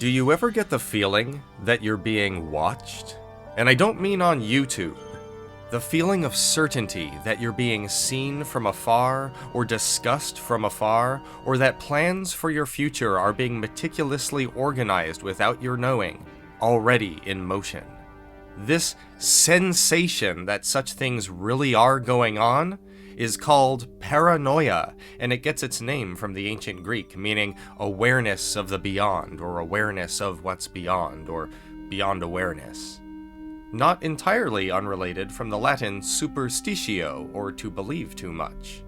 Do you ever get the feeling that you're being watched? And I don't mean on YouTube. The feeling of certainty that you're being seen from afar, or discussed from afar, or that plans for your future are being meticulously organized without your knowing, already in motion. This sensation that such things really are going on is called paranoia, and it gets its name from the ancient Greek, meaning awareness of the beyond, or awareness of what's beyond, or beyond awareness. Not entirely unrelated from the Latin superstitio, or to believe too much.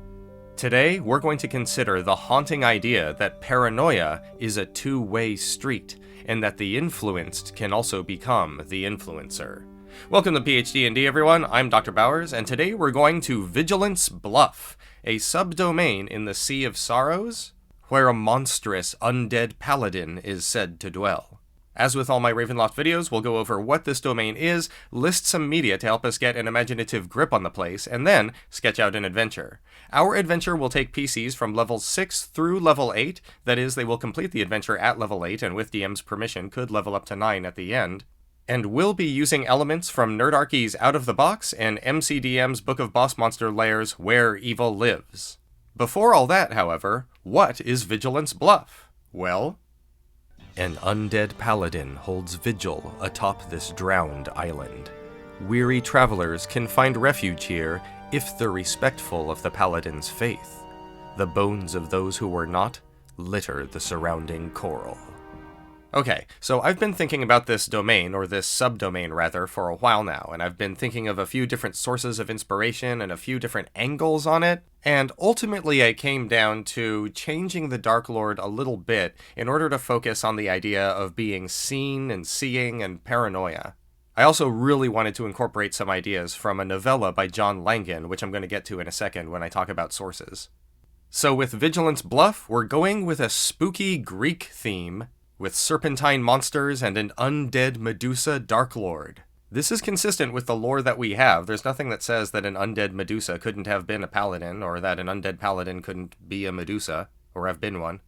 Today, we're going to consider the haunting idea that paranoia is a two-way street, and that the influenced can also become the influencer. Welcome to PhD&D, everyone. I'm Dr. Bowers, and today we're going to Vigilant's Bluff, a subdomain in the Sea of Sorrows, where a monstrous undead paladin is said to dwell. As with all my Ravenloft videos, we'll go over what this domain is, list some media to help us get an imaginative grip on the place, and then sketch out an adventure. Our adventure will take PCs from level 6 through level 8, that is, they will complete the adventure at level 8, and with DM's permission could level up to 9 at the end. And we'll be using elements from Nerdarchy's Out of the Box and MCDM's Book of Boss Monster Lairs Where Evil Lives. Before all that, however, what is Vigilant's Bluff? Well, an undead paladin holds vigil atop this drowned island. Weary travelers can find refuge here if they're respectful of the paladin's faith. The bones of those who were not litter the surrounding coral. Okay, so I've been thinking about this domain, or this subdomain rather, for a while now, and I've been thinking of a few different sources of inspiration and a few different angles on it, and ultimately I came down to changing the Darklord a little bit in order to focus on the idea of being seen and seeing and paranoia. I also really wanted to incorporate some ideas from a novella by John Langan, which I'm going to get to in a second when I talk about sources. So with Vigilant's Bluff, we're going with a spooky Greek theme, with serpentine monsters and an undead Medusa Darklord. This is consistent with the lore that we have. There's nothing that says that an undead Medusa couldn't have been a paladin, or that an undead paladin couldn't be a Medusa, or have been one.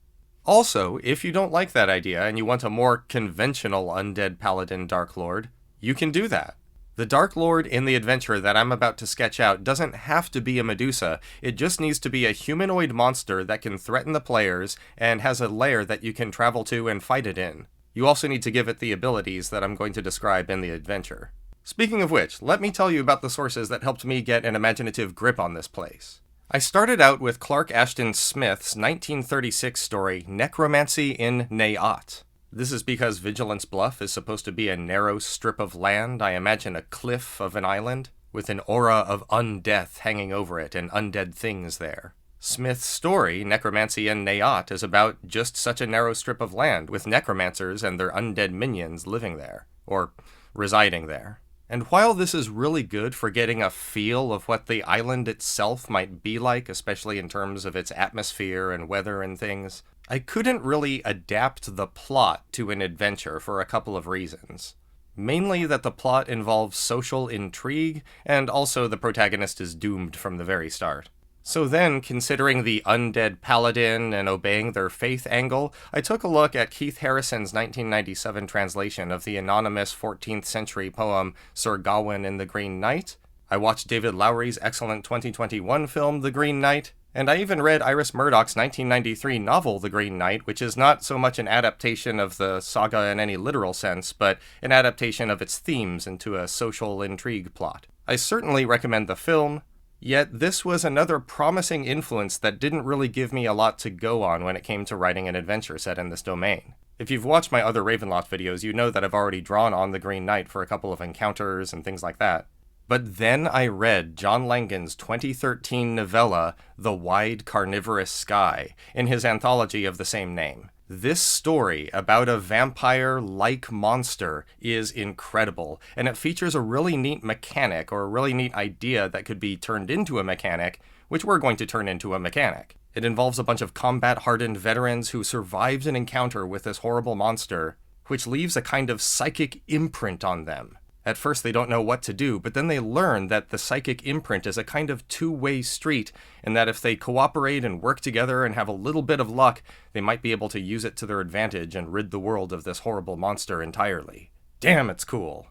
Also, if you don't like that idea and you want a more conventional undead paladin Darklord, you can do that. The Darklord in the adventure that I'm about to sketch out doesn't have to be a Medusa, it just needs to be a humanoid monster that can threaten the players and has a lair that you can travel to and fight it in. You also need to give it the abilities that I'm going to describe in the adventure. Speaking of which, let me tell you about the sources that helped me get an imaginative grip on this place. I started out with Clark Ashton Smith's 1936 story, Necromancy in Neat. This is because Vigilant's Bluff is supposed to be a narrow strip of land, I imagine a cliff of an island, with an aura of undeath hanging over it and undead things there. Smith's story, Necromancy in Neat, is about just such a narrow strip of land, with necromancers and their undead minions living there, or residing there. And while this is really good for getting a feel of what the island itself might be like, especially in terms of its atmosphere and weather and things, I couldn't really adapt the plot to an adventure for a couple of reasons. Mainly that the plot involves social intrigue, and also the protagonist is doomed from the very start. So then, considering the undead paladin and obeying their faith angle, I took a look at Keith Harrison's 1997 translation of the anonymous 14th century poem Sir Gawain and the Green Knight. I watched David Lowery's excellent 2021 film The Green Knight, and I even read Iris Murdoch's 1993 novel The Green Knight, which is not so much an adaptation of the saga in any literal sense, but an adaptation of its themes into a social intrigue plot. I certainly recommend the film, yet this was another promising influence that didn't really give me a lot to go on when it came to writing an adventure set in this domain. If you've watched my other Ravenloft videos, you know that I've already drawn on the Green Knight for a couple of encounters and things like that. But then I read John Langan's 2013 novella, The Wide Carnivorous Sky, in his anthology of the same name. This story about a vampire-like monster is incredible, and it features a really neat mechanic, or a really neat idea that could be turned into a mechanic, which we're going to turn into a mechanic. It involves a bunch of combat-hardened veterans who survived an encounter with this horrible monster, which leaves a kind of psychic imprint on them. At first they don't know what to do, but then they learn that the psychic imprint is a kind of two-way street, and that if they cooperate and work together and have a little bit of luck, they might be able to use it to their advantage and rid the world of this horrible monster entirely. Damn, it's cool.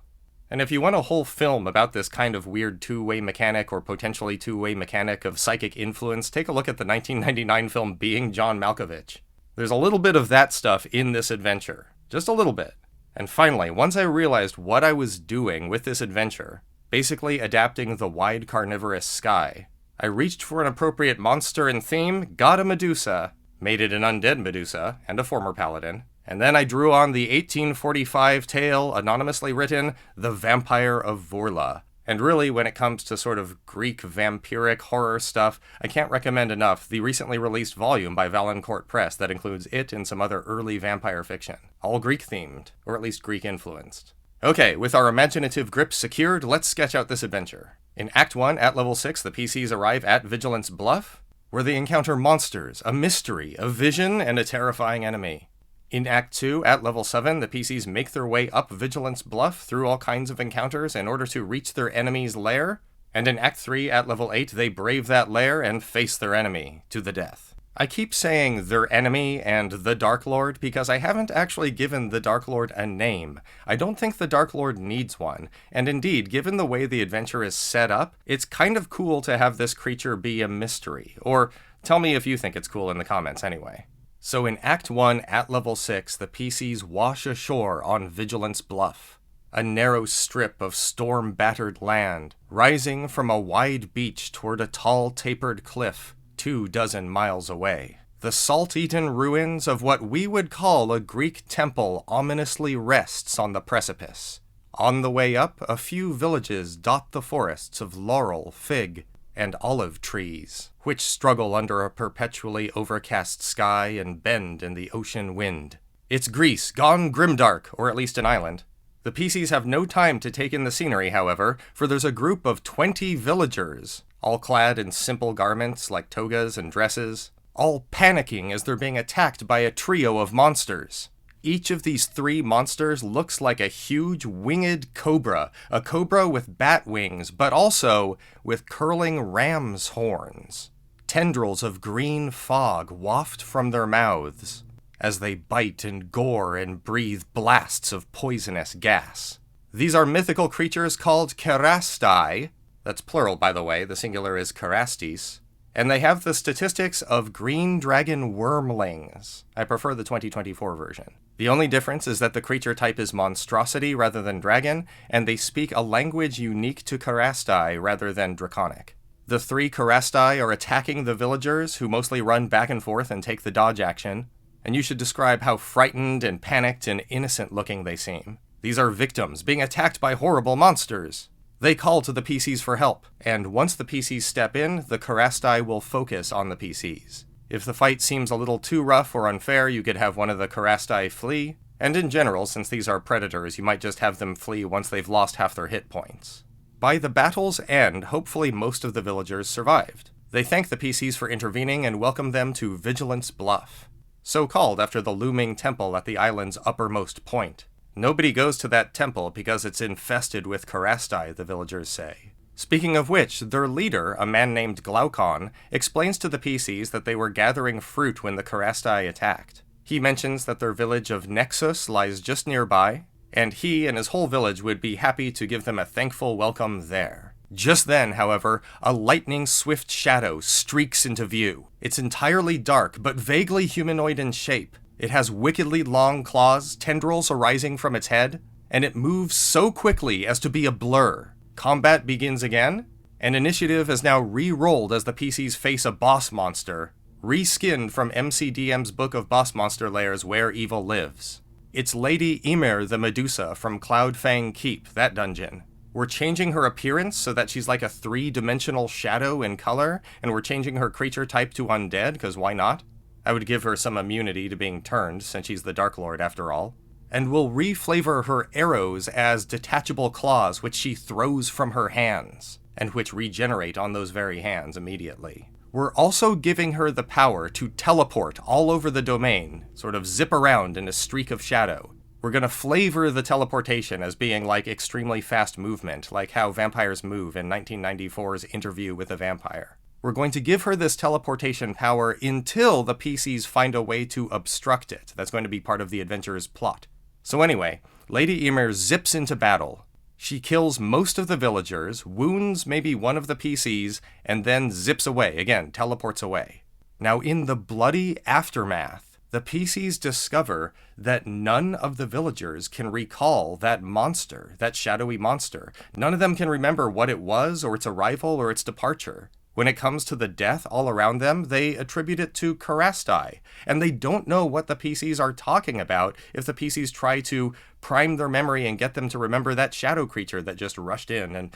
And if you want a whole film about this kind of weird two-way mechanic or potentially two-way mechanic of psychic influence, take a look at the 1999 film Being John Malkovich. There's a little bit of that stuff in this adventure. Just a little bit. And finally, once I realized what I was doing with this adventure, basically adapting the wide carnivorous sky, I reached for an appropriate monster and theme, got a medusa, made it an undead medusa, and a former paladin, and then I drew on the 1845 tale, anonymously written, The Vampire of Vorla. And really, when it comes to sort of Greek vampiric horror stuff, I can't recommend enough the recently released volume by Valancourt Press that includes it and some other early vampire fiction. All Greek-themed, or at least Greek-influenced. Okay, with our imaginative grip secured, let's sketch out this adventure. In Act 1, at level 6, the PCs arrive at Vigilant's Bluff, where they encounter monsters, a mystery, a vision, and a terrifying enemy. In Act 2, at level 7, the PCs make their way up Vigilant's Bluff through all kinds of encounters in order to reach their enemy's lair, and in Act 3, at level 8, they brave that lair and face their enemy to the death. I keep saying their enemy and the Darklord because I haven't actually given the Darklord a name. I don't think the Darklord needs one, and indeed, given the way the adventure is set up, it's kind of cool to have this creature be a mystery, or tell me if you think it's cool in the comments anyway. So in Act 1, at level 6, the PCs wash ashore on Vigilant's Bluff, a narrow strip of storm-battered land, rising from a wide beach toward a tall, tapered cliff 24 miles away. The salt-eaten ruins of what we would call a Greek temple ominously rests on the precipice. On the way up, a few villages dot the forests of laurel, fig, and olive trees, which struggle under a perpetually overcast sky and bend in the ocean wind. It's Greece Gone Grimdark, or at least an island. The PCs have no time to take in the scenery, however, for there's a group of 20 villagers, all clad in simple garments like togas and dresses, all panicking as they're being attacked by a trio of monsters. Each of these 3 monsters looks like a huge winged cobra, a cobra with bat wings, but also with curling ram's horns. Tendrils of green fog waft from their mouths as they bite and gore and breathe blasts of poisonous gas. These are mythical creatures called kerastai, that's plural by the way, the singular is kerastes, and they have the statistics of green dragon wormlings. I prefer the 2024 version. The only difference is that the creature type is monstrosity rather than dragon, and they speak a language unique to kerastai rather than draconic. The 3 kerastai are attacking the villagers, who mostly run back and forth and take the dodge action, and you should describe how frightened and panicked and innocent looking they seem. These are victims being attacked by horrible monsters. They call to the PCs for help, and once the PCs step in, the kerastai will focus on the PCs. If the fight seems a little too rough or unfair, you could have one of the kerastai flee, and in general, since these are predators, you might just have them flee once they've lost half their hit points. By the battle's end, hopefully most of the villagers survived. They thank the PCs for intervening and welcome them to Vigilant's Bluff, so called after the looming temple at the island's uppermost point. Nobody goes to that temple because it's infested with kerastai, the villagers say. Speaking of which, their leader, a man named Glaucon, explains to the PCs that they were gathering fruit when the kerastai attacked. He mentions that their village of Nexus lies just nearby, and he and his whole village would be happy to give them a thankful welcome there. Just then, however, a lightning-swift shadow streaks into view. It's entirely dark, but vaguely humanoid in shape. It has wickedly long claws, tendrils arising from its head, and it moves so quickly as to be a blur. Combat begins again, and initiative is now re-rolled as the PCs face a boss monster, reskinned from MCDM's book of boss monster layers Where Evil Lives. It's Lady Ymir the Medusa from Cloudfang Keep, that dungeon. We're changing her appearance so that she's like a 3-dimensional shadow in color, and we're changing her creature type to undead, because why not? I would give her some immunity to being turned, since she's the Darklord after all. And we'll reflavor her arrows as detachable claws which she throws from her hands, and which regenerate on those very hands immediately. We're also giving her the power to teleport all over the domain, sort of zip around in a streak of shadow. We're going to flavor the teleportation as being like extremely fast movement, like how vampires move in 1994's Interview with a Vampire. We're going to give her this teleportation power until the PCs find a way to obstruct it. That's going to be part of the adventure's plot. So anyway, Lady Ymir zips into battle. She kills most of the villagers, wounds maybe one of the PCs, and then zips away, again, teleports away. Now in the bloody aftermath, the PCs discover that none of the villagers can recall that monster, that shadowy monster. None of them can remember what it was, or its arrival, or its departure. When it comes to the death all around them, they attribute it to Karastai, and they don't know what the PCs are talking about if the PCs try to prime their memory and get them to remember that shadow creature that just rushed in and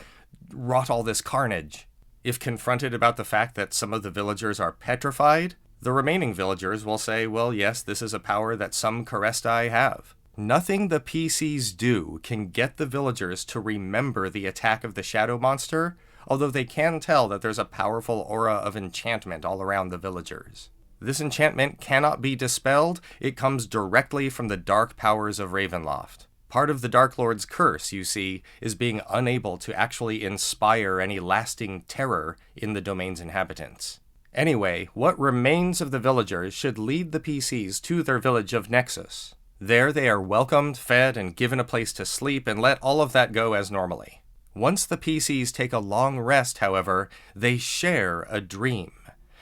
wrought all this carnage. If confronted about the fact that some of the villagers are petrified, the remaining villagers will say, well, yes, this is a power that some Karastai have. Nothing the PCs do can get the villagers to remember the attack of the shadow monster, although they can tell that there's a powerful aura of enchantment all around the villagers. This enchantment cannot be dispelled. It comes directly from the dark powers of Ravenloft. Part of the Darklord's curse, you see, is being unable to actually inspire any lasting terror in the domain's inhabitants. Anyway, what remains of the villagers should lead the PCs to their village of Nexus. There they are welcomed, fed, and given a place to sleep, and let all of that go as normally. Once the PCs take a long rest, however, they share a dream.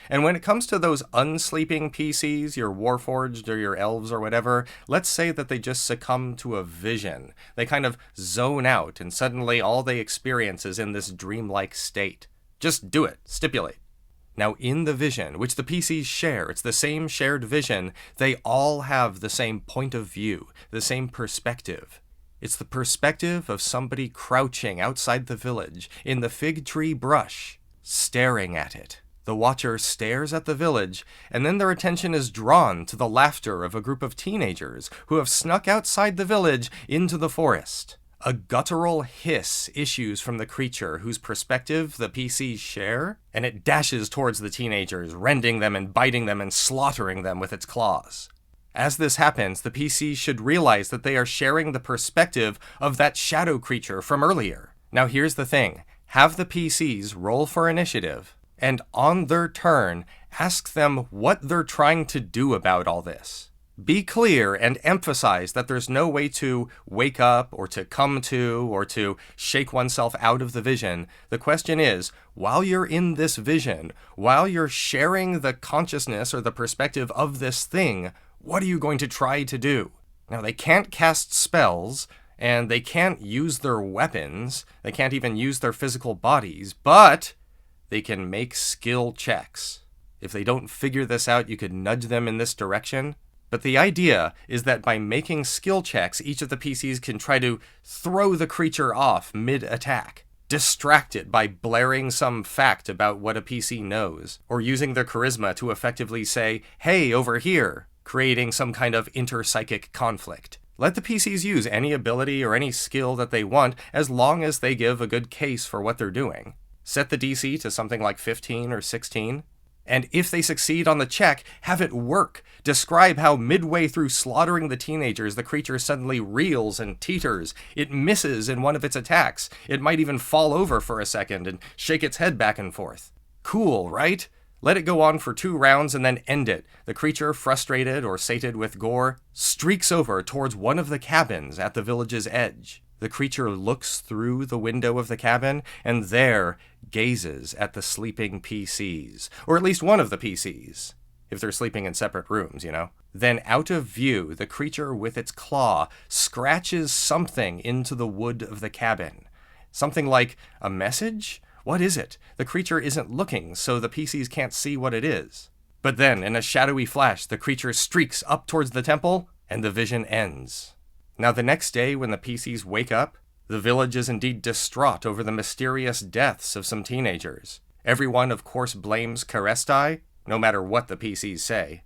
And when it comes to those unsleeping PCs, your Warforged or your Elves or whatever, let's say that they just succumb to a vision. They kind of zone out, and suddenly all they experience is in this dreamlike state. Just do it. Stipulate. Now, in the vision, which the PCs share, it's the same shared vision, they all have the same point of view, the same perspective. It's the perspective of somebody crouching outside the village, in the fig tree brush, staring at it. The watcher stares at the village, and then their attention is drawn to the laughter of a group of teenagers who have snuck outside the village into the forest. A guttural hiss issues from the creature whose perspective the PCs share, and it dashes towards the teenagers, rending them and biting them and slaughtering them with its claws. As this happens, the PCs should realize that they are sharing the perspective of that shadow creature from earlier. Now here's the thing. Have the PCs roll for initiative, and on their turn, ask them what they're trying to do about all this. Be clear and emphasize that there's no way to wake up or to come to or to shake oneself out of the vision. The question is, while you're in this vision, while you're sharing the consciousness or the perspective of this thing, what are you going to try to do? Now, they can't cast spells, and they can't use their weapons. They can't even use their physical bodies, but they can make skill checks. If they don't figure this out, you could nudge them in this direction. But the idea is that by making skill checks, each of the PCs can try to throw the creature off mid-attack, distract it by blaring some fact about what a PC knows, or using their charisma to effectively say, hey, over here, creating some kind of inter-psychic conflict. Let the PCs use any ability or any skill that they want, as long as they give a good case for what they're doing. Set the DC to something like 15 or 16. And if they succeed on the check, have it work. Describe how midway through slaughtering the teenagers, the creature suddenly reels and teeters. It misses in one of its attacks. It might even fall over for a second and shake its head back and forth. Cool, right? Let it go on for 2 rounds and then end it. The creature, frustrated or sated with gore, streaks over towards one of the cabins at the village's edge. The creature looks through the window of the cabin, and there gazes at the sleeping PCs. Or at least one of the PCs. If they're sleeping in separate rooms, you know. Then out of view, the creature with its claw scratches something into the wood of the cabin. Something like a message? What is it? The creature isn't looking, so the PCs can't see what it is. But then, in a shadowy flash, the creature streaks up towards the temple, and the vision ends. Now the next day, when the PCs wake up, the village is indeed distraught over the mysterious deaths of some teenagers. Everyone, of course, blames Karastai, no matter what the PCs say.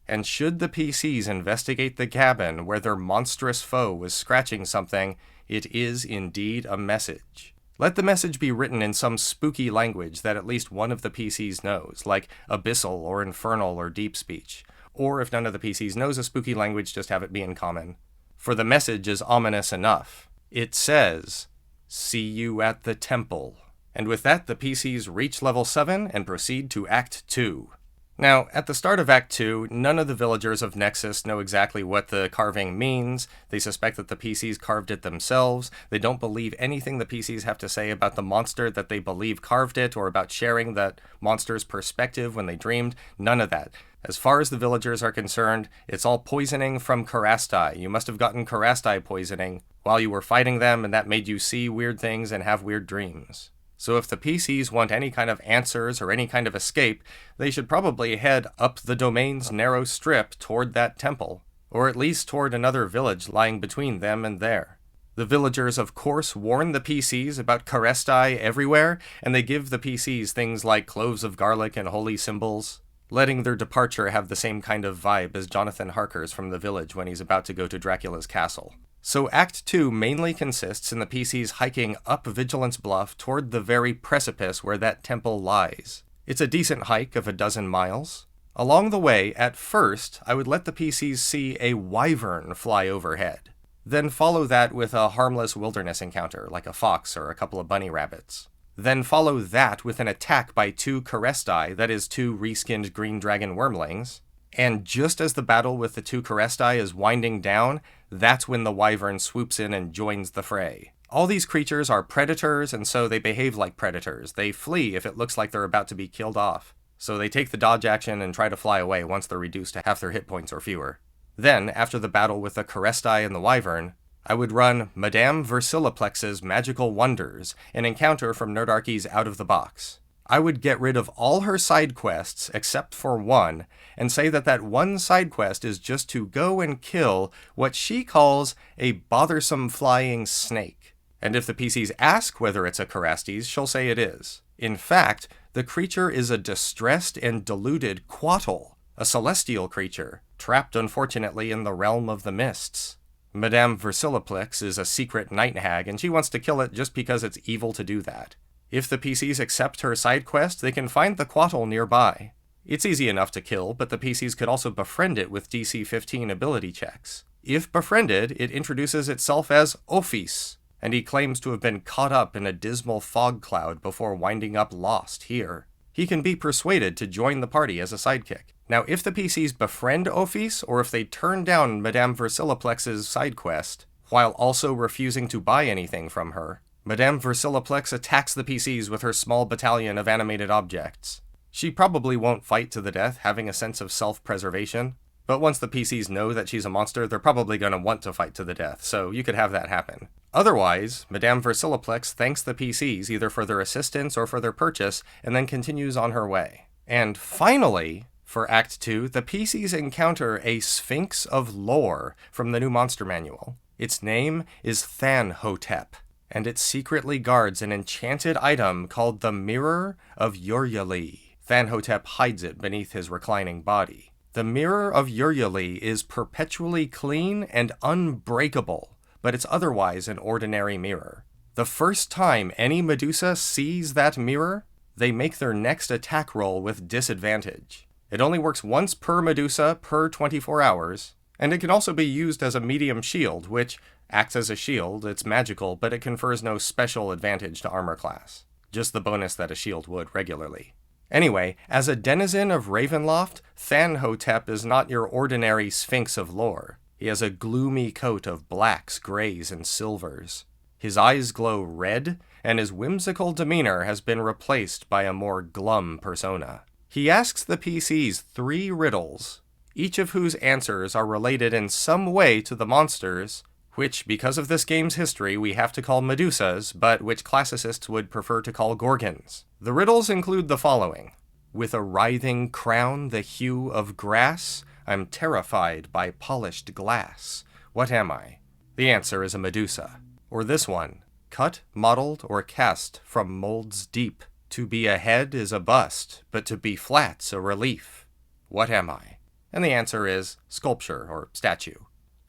And should the PCs investigate the cabin where their monstrous foe was scratching something, it is indeed a message. Let the message be written in some spooky language that at least one of the PCs knows, like Abyssal or Infernal or Deep Speech. Or if none of the PCs knows a spooky language, just have it be in common. for the message is ominous enough. It says, "See you at the temple." And with that, the PCs reach level 7 and proceed to Act 2. Now, at the start of Act 2, none of the villagers of Nexus know exactly what the carving means. They suspect that the PCs carved it themselves. They don't believe anything the PCs have to say about the monster that they believe carved it, or about sharing that monster's perspective when they dreamed. None of that. As far as the villagers are concerned, it's all poisoning from Karastai. You must have gotten Karastai poisoning while you were fighting them, and that made you see weird things and have weird dreams. So if the PCs want any kind of answers or any kind of escape, they should probably head up the domain's narrow strip toward that temple, or at least toward another village lying between them and there. The villagers, of course, warn the PCs about Karestai everywhere, and they give the PCs things like cloves of garlic and holy symbols, letting their departure have the same kind of vibe as Jonathan Harker's from the village when he's about to go to Dracula's castle. So Act 2 mainly consists in the PCs hiking up Vigilant's Bluff toward the very precipice where that temple lies. It's a decent hike of 12 miles. Along the way, at first, I would let the PCs see a wyvern fly overhead. Then follow that with a harmless wilderness encounter, like a fox or a couple of bunny rabbits. Then follow that with an attack by 2 Karestai, that is 2 reskinned green dragon wormlings. And just as the battle with the 2 Karestai is winding down, that's when the wyvern swoops in and joins the fray. All these creatures are predators, and so they behave like predators. They flee if it looks like they're about to be killed off. So they take the dodge action and try to fly away once they're reduced to half their hit points or fewer. Then, after the battle with the Karestai and the wyvern, I would run Madame Versiliplex's Magical Wonders, an encounter from Nerdarchy's Out of the Box. I would get rid of all her side quests except for one, and say that one side quest is just to go and kill what she calls a bothersome flying snake. And if the PCs ask whether it's a Karastes, she'll say it is. In fact, the creature is a distressed and deluded Quattle, a celestial creature, trapped unfortunately in the realm of the mists. Madame Versiliplex is a secret night hag, and she wants to kill it just because it's evil to do that. If the PCs accept her side quest, they can find the Quattle nearby. It's easy enough to kill, but the PCs could also befriend it with DC 15 ability checks. If befriended, it introduces itself as Ophis, and he claims to have been caught up in a dismal fog cloud before winding up lost here. He can be persuaded to join the party as a sidekick. Now, if the PCs befriend Ophis, or if they turn down Madame Versiliplex's side quest, while also refusing to buy anything from her, Madame Versiliplex attacks the PCs with her small battalion of animated objects. She probably won't fight to the death, having a sense of self-preservation, but once the PCs know that she's a monster, they're probably going to want to fight to the death, so you could have that happen. Otherwise, Madame Versiliplex thanks the PCs either for their assistance or for their purchase, and then continues on her way. And finally, for Act 2, the PCs encounter a Sphinx of Lore from the new Monster Manual. Its name is Thanhotep, and it secretly guards an enchanted item called the Mirror of Yuryali. Thanhotep hides it beneath his reclining body. The Mirror of Yuryali is perpetually clean and unbreakable, but it's otherwise an ordinary mirror. The first time any Medusa sees that mirror, they make their next attack roll with disadvantage. It only works once per Medusa per 24 hours, and it can also be used as a medium shield, which acts as a shield. It's magical, but it confers no special advantage to armor class, just the bonus that a shield would regularly. Anyway, as a denizen of Ravenloft, Thanhotep is not your ordinary Sphinx of Lore. He has a gloomy coat of blacks, grays, and silvers. His eyes glow red, and his whimsical demeanor has been replaced by a more glum persona. He asks the PCs 3 riddles, each of whose answers are related in some way to the monsters, which, because of this game's history, we have to call Medusas, but which classicists would prefer to call Gorgons. The riddles include the following. With a writhing crown the hue of grass, I'm terrified by polished glass. What am I? The answer is a Medusa. Or this one. Cut, modeled, or cast from molds deep. To be a head is a bust, but to be flat's a relief. What am I? And the answer is sculpture, or statue.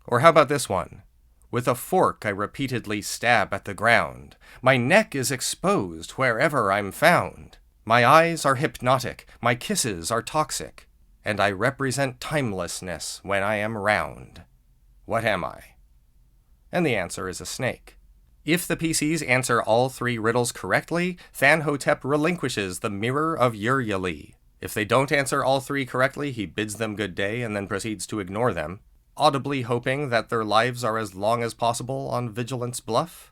Or how about this one? With a fork I repeatedly stab at the ground. My neck is exposed wherever I'm found. My eyes are hypnotic, my kisses are toxic, and I represent timelessness when I am round. What am I? And the answer is a snake. If the PCs answer all 3 riddles correctly, Thanhotep relinquishes the Mirror of Euryale. If they don't answer all 3 correctly, he bids them good day and then proceeds to ignore them, audibly hoping that their lives are as long as possible on Vigilant's Bluff.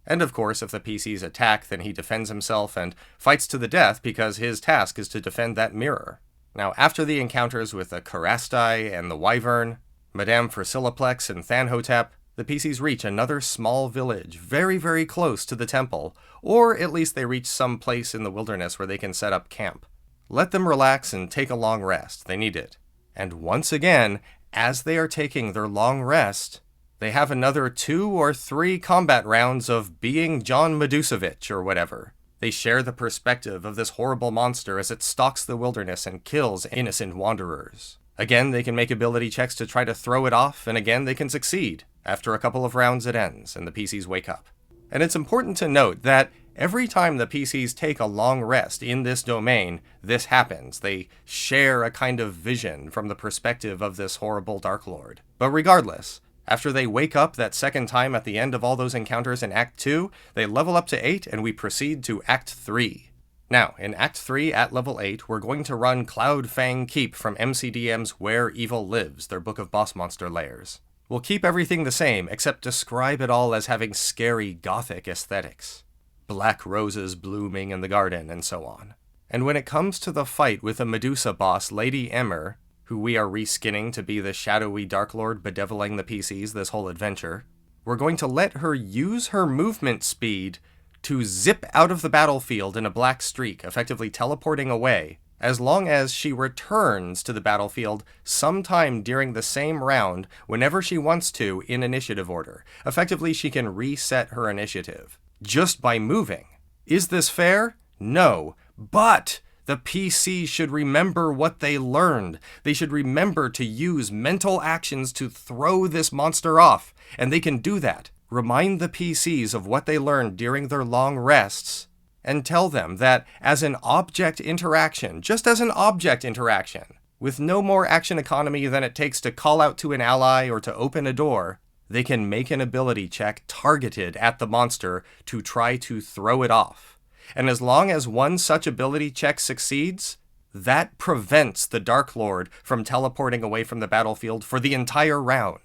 And of course, if the PCs attack, then he defends himself and fights to the death because his task is to defend that mirror. Now, after the encounters with the Karastai and the Wyvern, Madame Phrasileplex and Thanhotep, the PCs reach another small village very, very close to the temple, or at least they reach some place in the wilderness where they can set up camp. Let them relax and take a long rest. They need it. And once again, as they are taking their long rest, they have another 2 or 3 combat rounds of being John Medusevich or whatever. They share the perspective of this horrible monster as it stalks the wilderness and kills innocent wanderers. Again, they can make ability checks to try to throw it off, and again, they can succeed. After a couple of rounds, it ends, and the PCs wake up. And it's important to note that every time the PCs take a long rest in this domain, this happens. They share a kind of vision from the perspective of this horrible Darklord. But regardless, after they wake up that second time at the end of all those encounters in Act 2, they level up to 8, and we proceed to Act 3. Now, in Act 3 at level 8, we're going to run Cloudfang Keep from MCDM's Where Evil Lives, their book of boss monster layers. We'll keep everything the same, except describe it all as having scary gothic aesthetics. Black roses blooming in the garden, and so on. And when it comes to the fight with the Medusa boss, Lady Emmer, who we are reskinning to be the shadowy Darklord bedeviling the PCs this whole adventure, we're going to let her use her movement speed to zip out of the battlefield in a black streak, effectively teleporting away, as long as she returns to the battlefield sometime during the same round whenever she wants to in initiative order. Effectively, she can reset her initiative just by moving. Is this fair? No, but the PC should remember what they learned. They should remember to use mental actions to throw this monster off, and they can do that. Remind the PCs of what they learned during their long rests, and tell them that as an object interaction, just as an object interaction, with no more action economy than it takes to call out to an ally or to open a door, they can make an ability check targeted at the monster to try to throw it off. And as long as one such ability check succeeds, that prevents the Darklord from teleporting away from the battlefield for the entire round.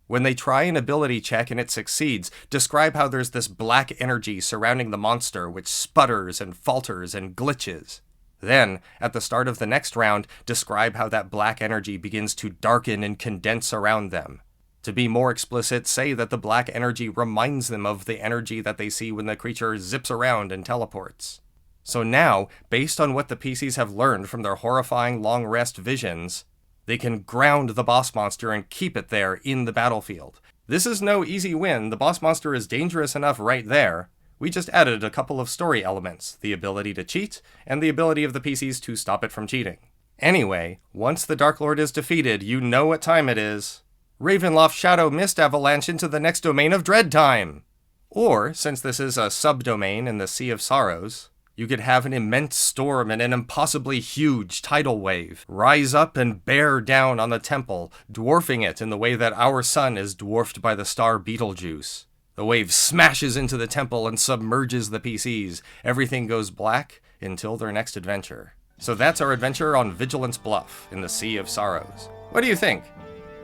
When they try an ability check and it succeeds, describe how there's this black energy surrounding the monster which sputters and falters and glitches. Then, at the start of the next round, describe how that black energy begins to darken and condense around them. To be more explicit, say that the black energy reminds them of the energy that they see when the creature zips around and teleports. So now, based on what the PCs have learned from their horrifying long rest visions, they can ground the boss monster and keep it there in the battlefield. This is no easy win. The boss monster is dangerous enough right there. We just added a couple of story elements, the ability to cheat, and the ability of the PCs to stop it from cheating. Anyway, once the Darklord is defeated, you know what time it is. Ravenloft Shadow Mist Avalanche into the next domain of Dread time! Or, since this is a subdomain in the Sea of Sorrows, you could have an immense storm and an impossibly huge tidal wave rise up and bear down on the temple, dwarfing it in the way that our sun is dwarfed by the star Betelgeuse. The wave smashes into the temple and submerges the PCs. Everything goes black until their next adventure. So that's our adventure on Vigilant's Bluff in the Sea of Sorrows. What do you think?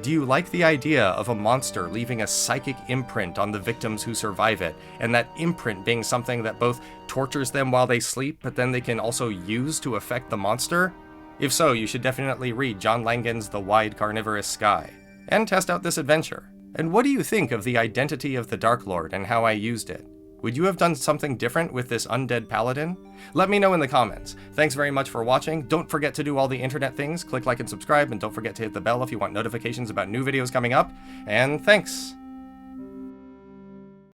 Do you like the idea of a monster leaving a psychic imprint on the victims who survive it, and that imprint being something that both tortures them while they sleep, but then they can also use to affect the monster? If so, you should definitely read John Langan's The Wide Carnivorous Sky, and test out this adventure. And what do you think of the identity of the Darklord and how I used it? Would you have done something different with this undead paladin? Let me know in the comments. Thanks very much for watching. Don't forget to do all the internet things. Click like and subscribe, and don't forget to hit the bell if you want notifications about new videos coming up. And thanks!